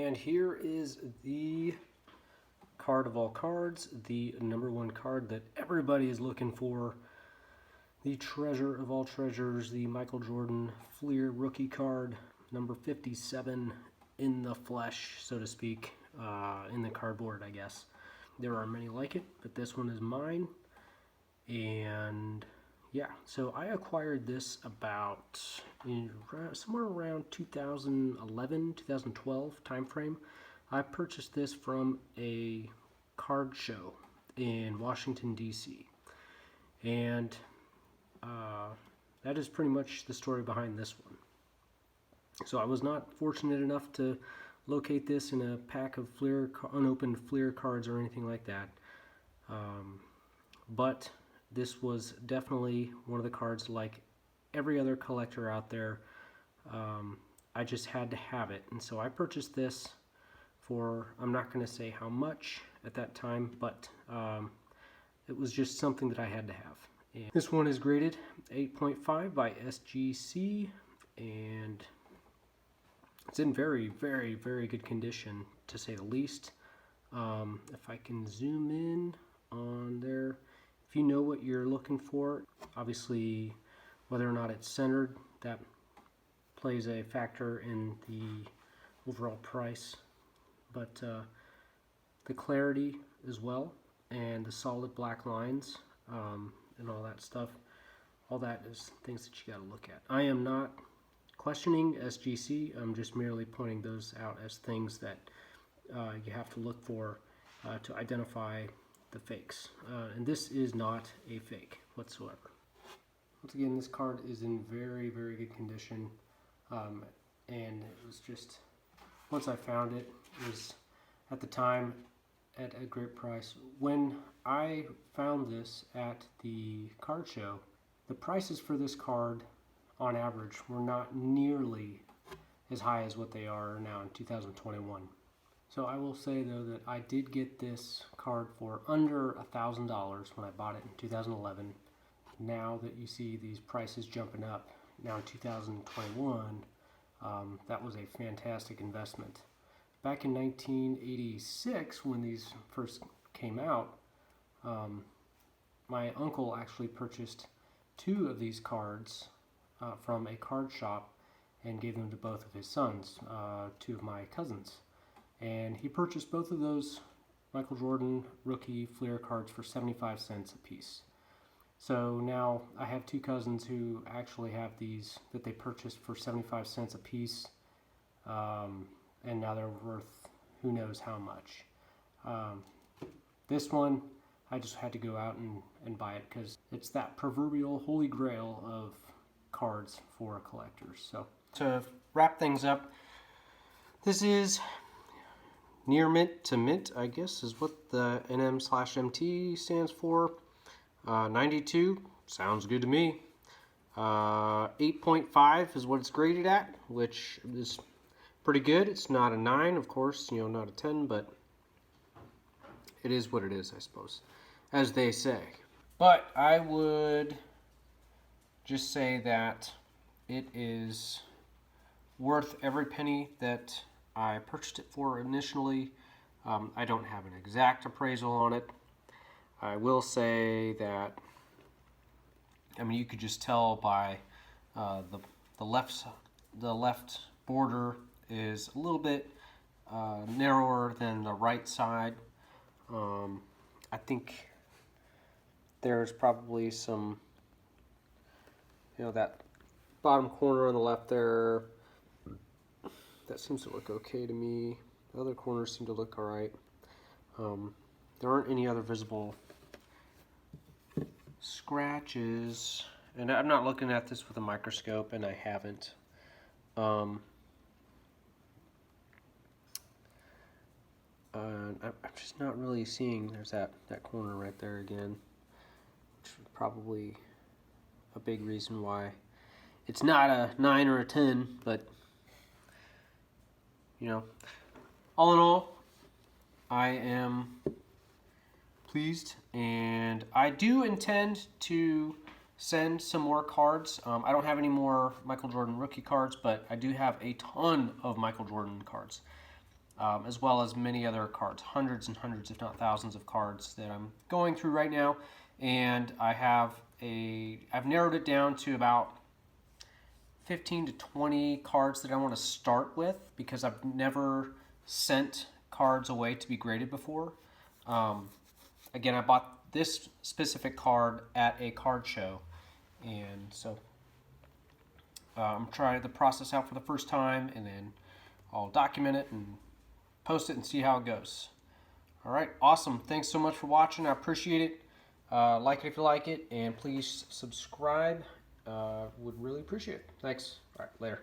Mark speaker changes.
Speaker 1: And here is the card of all cards, the #1 card that everybody is looking for, the treasure of all treasures, the Michael Jordan Fleer rookie card, number 57 in the flesh, so to speak, in the cardboard, I guess. There are many like it, but this one is mine. And yeah, so I acquired this about somewhere around 2011, 2012 time frame. I purchased this from a card show in Washington, D.C. And that is pretty much the story behind this one. So I was not fortunate enough to locate this in a pack of unopened Fleer cards or anything like that. But this was definitely one of the cards, like every other collector out there. I just had to have it, and so I purchased this for, I'm not going to say how much at that time, but it was just something that I had to have. And this one is graded 8.5 by SGC, and it's in very, very, very good condition, to say the least. If I can zoom in on there, if you know what you're looking for, obviously whether or not it's centered, that plays a factor in the overall price. But the clarity as well, and the solid black lines, and all that stuff, all that is things that you got to look at. I am not questioning SGC, I'm just merely pointing those out as things that you have to look for to identify the fakes. And this is not a fake whatsoever. Once again, this card is in very, very good condition, and it was just, once I found it, it was at the time at a great price. When I found this at the card show, the prices for this card on average were not nearly as high as what they are now in 2021. So I will say though that I did get this card for under $1,000 when I bought it in 2011. Now that you see these prices jumping up now in 2021, that was a fantastic investment. Back in 1986, when these first came out, my uncle actually purchased 2 of these cards from a card shop and gave them to both of his sons, 2 of my cousins. And he purchased both of those Michael Jordan rookie Fleer cards for 75 cents a piece. So now I have 2 cousins who actually have these that they purchased for 75 cents a piece, and now they're worth who knows how much. This one, I just had to go out and buy it because it's that proverbial holy grail of cards for collectors. So to wrap things up, this is near mint to mint, I guess is what the NM/MT stands for. 92 sounds good to me. 8.5 is what it's graded at, which is pretty good. It's not a 9, of course, you know, not a 10, but it is what it is, I suppose, as they say. But I would just say that it is worth every penny that I purchased it for initially. I don't have an exact appraisal on it. I will say that, I mean, you could just tell by the left border is a little bit narrower than the right side. I think there's probably some, you know, that bottom corner on the left there, that seems to look okay to me. The other corners seem to look alright. There aren't any other visible scratches, and I'm not looking at this with a microscope, and I haven't. I'm just not really seeing, there's that corner right there again, which is probably a big reason why it's not a 9 or a 10, but you know, all in all, I am pleased, and I do intend to send some more cards. I don't have any more Michael Jordan rookie cards, but I do have a ton of Michael Jordan cards. as well as many other cards, hundreds and hundreds, if not thousands of cards that I'm going through right now. And I've narrowed it down to about 15 to 20 cards that I want to start with, because I've never sent cards away to be graded before. Again, I bought this specific card at a card show, and so I'm trying the process out for the first time, and then I'll document it and post it and see how it goes. All right, awesome. Thanks so much for watching. I appreciate it. Like it if you like it, and please subscribe. Would really appreciate it. Thanks. All right, later.